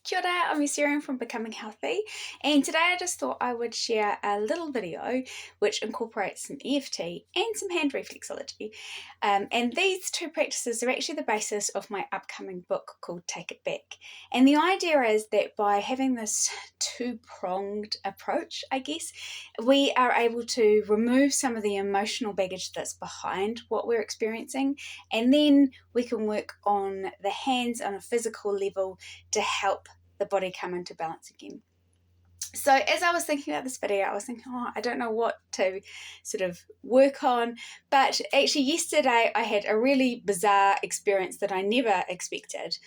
Kia ora, I'm Yusirian from Becoming Healthy, and today I just thought I would share a little video which incorporates some EFT and some hand reflexology. And these two practices are actually the basis of my upcoming book called Take It Back. And the idea is that by having this two-pronged approach, I guess, we are able to remove some of the emotional baggage that's behind what we're experiencing, and then we can work on the hands on a physical level to help the body come into balance again. So as I was thinking about this video, I was thinking, I don't know what to sort of work on. But actually yesterday I had a really bizarre experience that I never expected.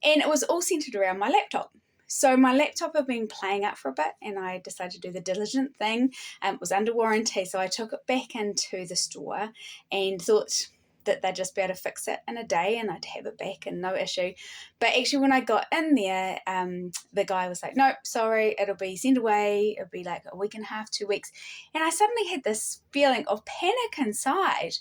And it was all centered around my laptop. So my laptop had been playing up for a bit and I decided to do the diligent thing. It was under warranty, so I took it back into the store and thought that they'd just be able to fix it in a day and I'd have it back and no issue. But actually when I got in there, the guy was like, no, sorry, it'll be sent away. It'll be like a week and a half, 2 weeks. And I suddenly had this feeling of panic inside.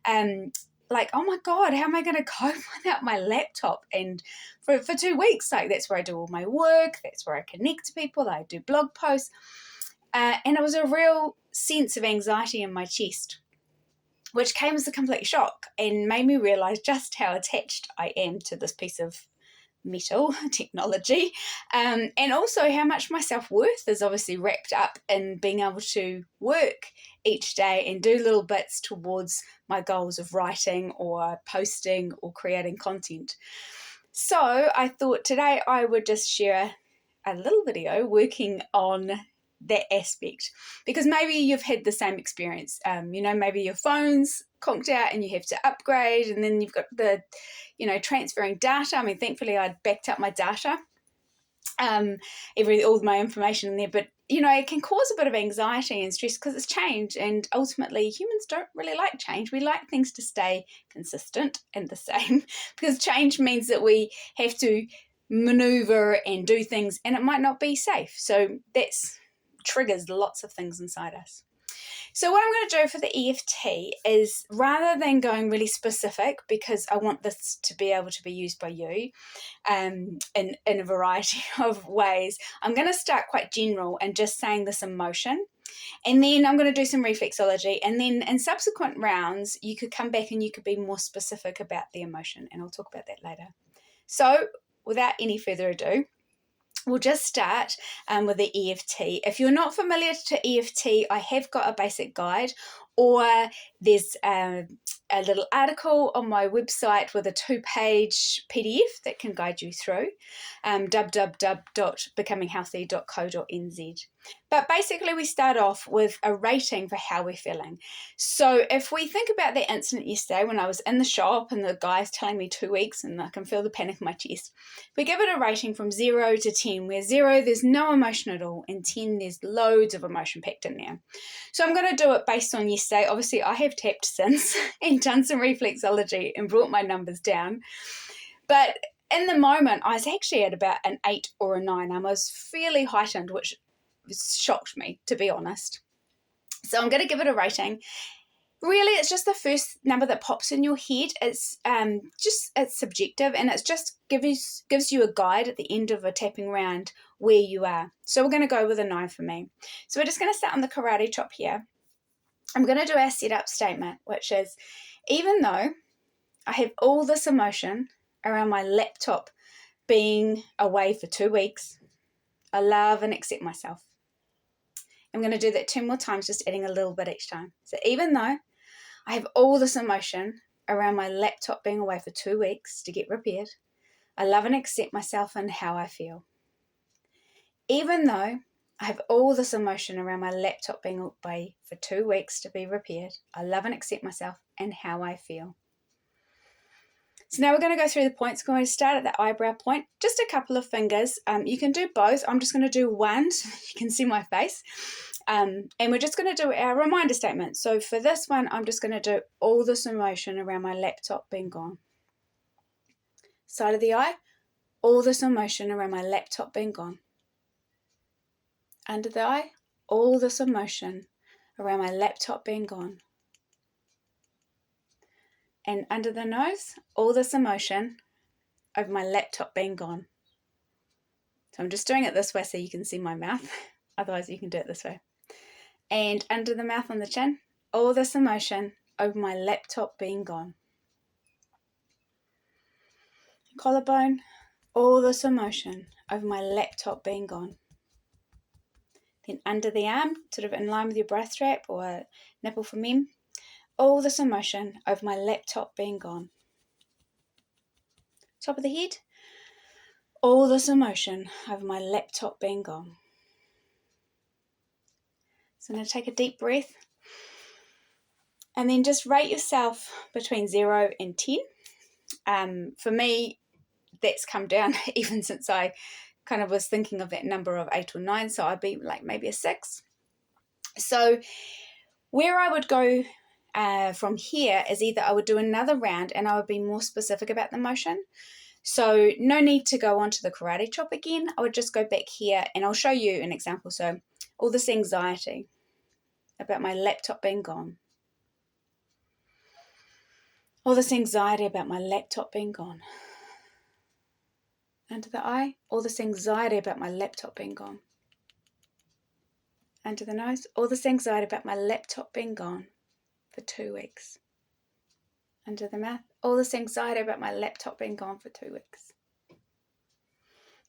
Like, oh my God, how am I going to cope without my laptop? And for 2 weeks, like that's where I do all my work. That's where I connect to people. I do blog posts. And it was a real sense of anxiety in my chest, which came as a complete shock and made me realise just how attached I am to this piece of metal technology, and also how much my self-worth is obviously wrapped up in being able to work each day and do little bits towards my goals of writing or posting or creating content. So I thought today I would just share a little video working on that aspect, because maybe you've had the same experience. Maybe your phone's conked out and you have to upgrade, and then you've got the transferring data. I mean, thankfully I'd backed up my data, all my information in there, but it can cause a bit of anxiety and stress because it's change, and ultimately humans don't really like change. We like things to stay consistent and the same because change means that we have to maneuver and do things and it might not be safe, so that's triggers lots of things inside us. So what I'm going to do for the EFT is, rather than going really specific, because I want this to be able to be used by you in a variety of ways, I'm going to start quite general and just saying this emotion. And then I'm going to do some reflexology, and then in subsequent rounds you could come back and you could be more specific about the emotion, and I'll talk about that later. So without any further ado, we'll just start with the EFT. If you're not familiar to EFT, I have got a basic guide, or there's a little article on my website with a 2-page PDF that can guide you through, www.becominghealthy.co.nz. But basically we start off with a rating for how we're feeling. So if we think about the incident yesterday when I was in the shop and the guy's telling me 2 weeks and I can feel the panic in my chest, we give it a rating from 0 to 10, where 0 there's no emotion at all and 10 there's loads of emotion packed in there. So I'm going to do it based on yesterday. Obviously I have tapped since and done some reflexology and brought my numbers down, but in the moment I was actually at about an 8 or a 9. I was fairly heightened, which shocked me, to be honest. So I'm going to give it a rating. Really, it's just the first number that pops in your head. It's subjective, and it's just gives you a guide at the end of a tapping round where you are. So we're going to go with a 9 for me. So we're just going to start on the karate chop here. I'm going to do our setup statement, which is, even though I have all this emotion around my laptop being away for 2 weeks, I love and accept myself. I'm going to do that 2 more times, just adding a little bit each time. So even though I have all this emotion around my laptop being away for 2 weeks to get repaired, I love and accept myself and how I feel. Even though I have all this emotion around my laptop being away for 2 weeks to be repaired, I love and accept myself and how I feel. So now we're going to go through the points. We're going to start at the eyebrow point, just a couple of fingers. You can do both. I'm just going to do one so you can see my face. And we're just going to do our reminder statement. So for this one, I'm just going to do all this emotion around my laptop being gone. Side of the eye, all this emotion around my laptop being gone. Under the eye, all this emotion around my laptop being gone. And under the nose, all this emotion over my laptop being gone. So I'm just doing it this way so you can see my mouth. Otherwise you can do it this way. And under the mouth on the chin, all this emotion over my laptop being gone. Collarbone, all this emotion over my laptop being gone. Then under the arm, sort of in line with your bra strap or nipple for men, all this emotion over my laptop being gone. Top of the head, all this emotion over my laptop being gone. So I'm going to take a deep breath and then just rate yourself between 0 and 10. For me, that's come down even since I kind of was thinking of that number of 8 or 9, so I'd be like maybe a 6. So where I would go from here is either I would do another round and I would be more specific about the motion. So no need to go on to the karate chop again. I would just go back here and I'll show you an example. So all this anxiety about my laptop being gone. All this anxiety about my laptop being gone. Under the eye, all this anxiety about my laptop being gone. Under the nose, all this anxiety about my laptop being gone for 2 weeks. Under the mouth, all this anxiety about my laptop being gone for 2 weeks.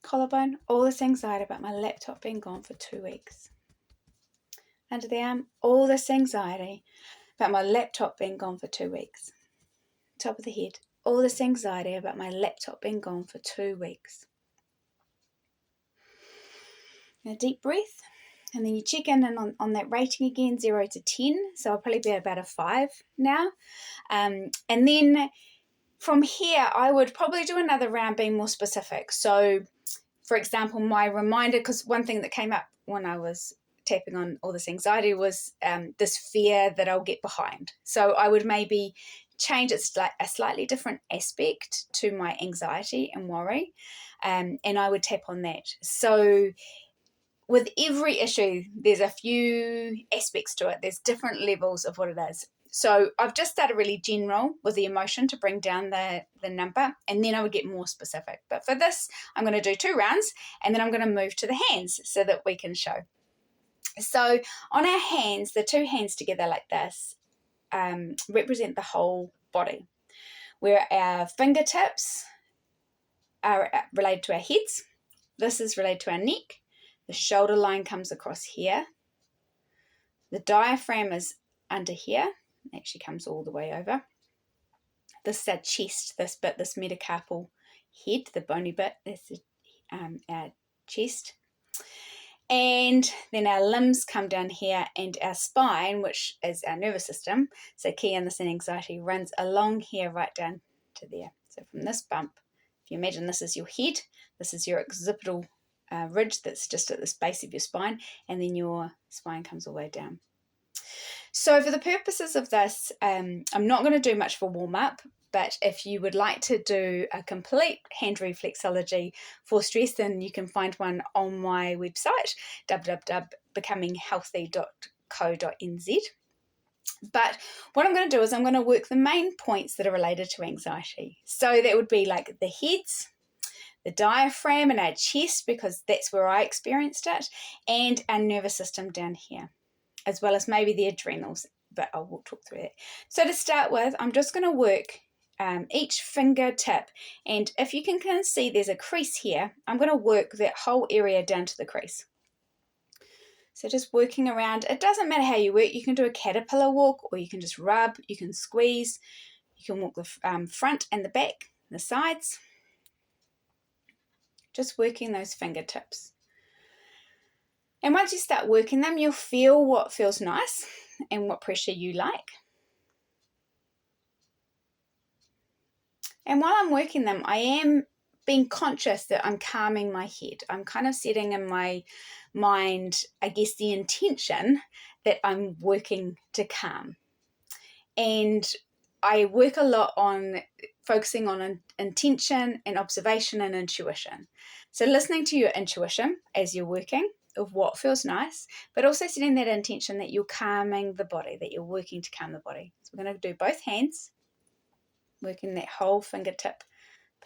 Collarbone, all this anxiety about my laptop being gone for 2 weeks. Under the arm, all this anxiety about my laptop being gone for 2 weeks. Top of the head, all this anxiety about my laptop being gone for 2 weeks. And a deep breath, and then you check in and on that rating again, 0 to 10. So I'll probably be at about a 5 now. And then from here, I would probably do another round being more specific. So, for example, my reminder, because one thing that came up when I was tapping on all this anxiety was this fear that I'll get behind. So I would maybe change it a slightly different aspect to my anxiety and worry, and I would tap on that. So with every issue, there's a few aspects to it. There's different levels of what it is. So I've just started really general with the emotion to bring down the number, and then I would get more specific. But for this, I'm going to do 2 rounds, and then I'm going to move to the hands so that we can show. So on our hands, the 2 hands together like this represent the whole body, where our fingertips are related to our heads. This is related to our neck. The shoulder line comes across here. The diaphragm is under here. It actually comes all the way over. This is our chest, this bit, this metacarpal head, the bony bit, that's our chest. And then our limbs come down here, and our spine, which is our nervous system, so key in this and anxiety, runs along here right down to there. So from this bump, if you imagine this is your head, this is your occipital ridge that's just at this base of your spine, and then your spine comes all the way down. So for the purposes of this, I'm not going to do much for warm-up, but if you would like to do a complete hand reflexology for stress, then you can find one on my website, www.becominghealthy.co.nz. But what I'm going to do is I'm going to work the main points that are related to anxiety. So that would be like the heads, the diaphragm and our chest, because that's where I experienced it, and our nervous system down here, as well as maybe the adrenals, but I will talk through it. So to start with, I'm just going to work each fingertip, and if you can see there's a crease here, I'm going to work that whole area down to the crease. So just working around. It doesn't matter how you work. You can do a caterpillar walk, or you can just rub, you can squeeze, you can walk the front and the back, the sides. Just working those fingertips. And once you start working them, you'll feel what feels nice and what pressure you like. And while I'm working them, I am being conscious that I'm calming my head. I'm kind of setting in my mind, I guess, the intention that I'm working to calm. And I work a lot on focusing on intention and observation and intuition. So listening to your intuition as you're working of what feels nice, but also setting that intention that you're calming the body, that you're working to calm the body. So we're going to do both hands, working that whole fingertip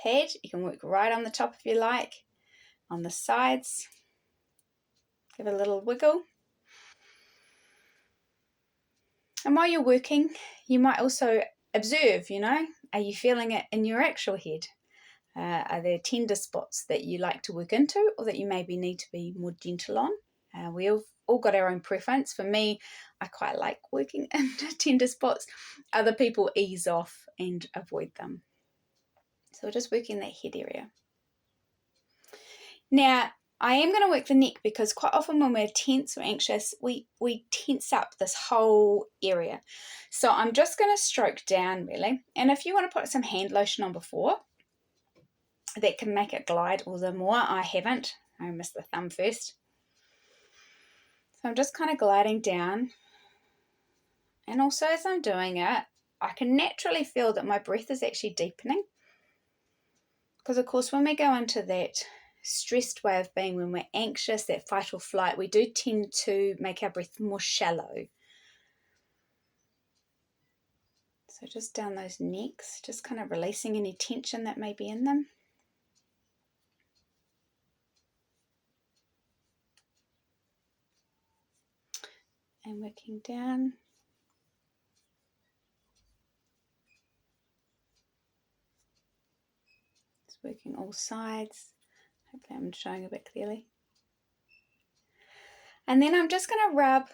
pad. You can work right on the top if you like, on the sides. Give it a little wiggle. And while you're working, you might also observe, are you feeling it in your actual head? Are there tender spots that you like to work into or that you maybe need to be more gentle on? We've all got our own preference. For me, I quite like working into tender spots. Other people ease off and avoid them. So we're just working that head area. Now, I am going to work the neck because quite often when we're tense or anxious, we tense up this whole area. So I'm just going to stroke down really. And if you want to put some hand lotion on before, that can make it glide all the more. I haven't. I missed the thumb first. So I'm just kind of gliding down. And also as I'm doing it, I can naturally feel that my breath is actually deepening. Because of course when we go into that stressed way of being, when we're anxious, that fight or flight, we do tend to make our breath more shallow. So just down those necks, just kind of releasing any tension that may be in them. And working down. Just working all sides. Hopefully I'm showing a bit clearly. And then I'm just going to rub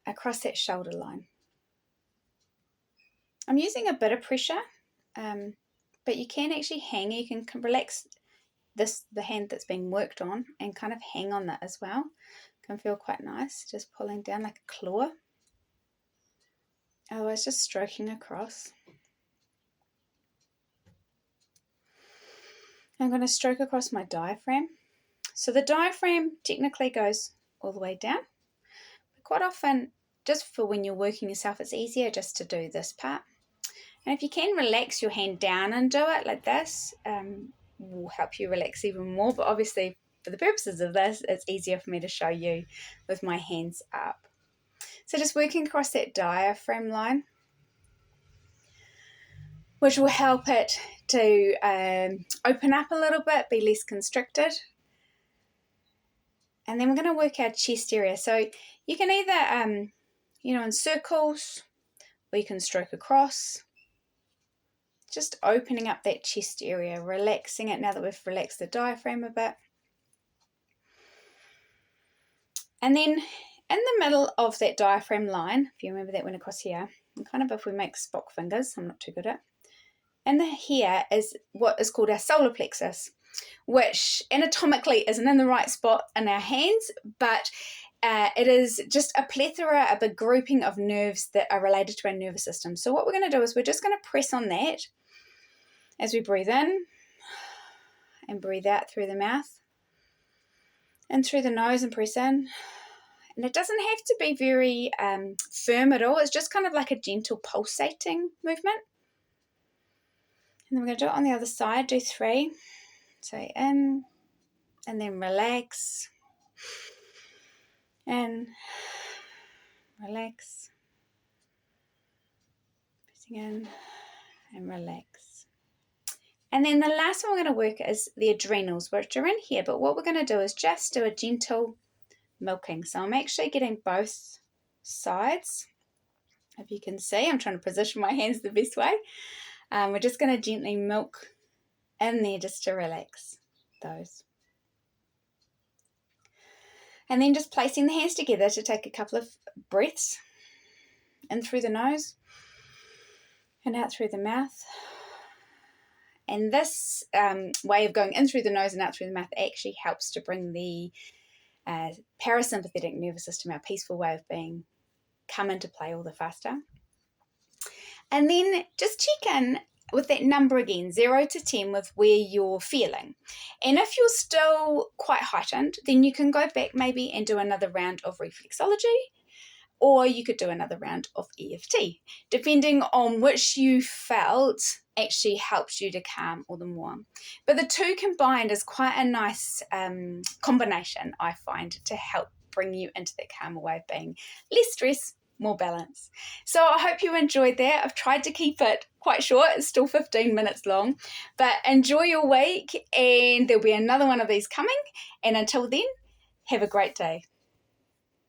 across that shoulder line. I'm using a bit of pressure, but you can actually hang. You can relax the hand that's being worked on and kind of hang on that as well. Can feel quite nice, just pulling down like a claw. Otherwise, just stroking across. I'm going to stroke across my diaphragm. So the diaphragm technically goes all the way down. But quite often, just for when you're working yourself, it's easier just to do this part. And if you can relax your hand down and do it like this, will help you relax even more. But obviously, for the purposes of this, it's easier for me to show you with my hands up. So just working across that diaphragm line, which will help it to open up a little bit, be less constricted. And then we're going to work our chest area. So you can either, in circles, or you can stroke across. Just opening up that chest area, relaxing it now that we've relaxed the diaphragm a bit. And then in the middle of that diaphragm line, if you remember that went across here, and kind of if we make Spock fingers, I'm not too good at, and here is what is called our solar plexus, which anatomically isn't in the right spot in our hands, but it is just a plethora, a big grouping of nerves that are related to our nervous system. So what we're going to do is we're just going to press on that as we breathe in and breathe out through the mouth. In through the nose and press in. And it doesn't have to be very firm at all. It's just kind of like a gentle pulsating movement. And then we're going to do it on the other side. Do 3. So in and then relax. In, relax. Pressing in and relax. And then the last one we're going to work is the adrenals, which are in here. But what we're going to do is just do a gentle milking. So I'm actually getting both sides. If you can see, I'm trying to position my hands the best way. We're just going to gently milk in there just to relax those. And then just placing the hands together to take a couple of breaths in through the nose and out through the mouth. And this way of going in through the nose and out through the mouth actually helps to bring the parasympathetic nervous system, our peaceful way of being, come into play all the faster. And then just check in with that number again, 0 to 10, with where you're feeling. And if you're still quite heightened, then you can go back maybe and do another round of reflexology, or you could do another round of EFT, depending on which you felt actually helps you to calm all the more. But the two combined is quite a nice combination, I find, to help bring you into that calmer way of being. Less stress, more balance. So I hope you enjoyed that. I've tried to keep it quite short. It's still 15 minutes long, but enjoy your week, and there'll be another one of these coming. And until then, have a great day.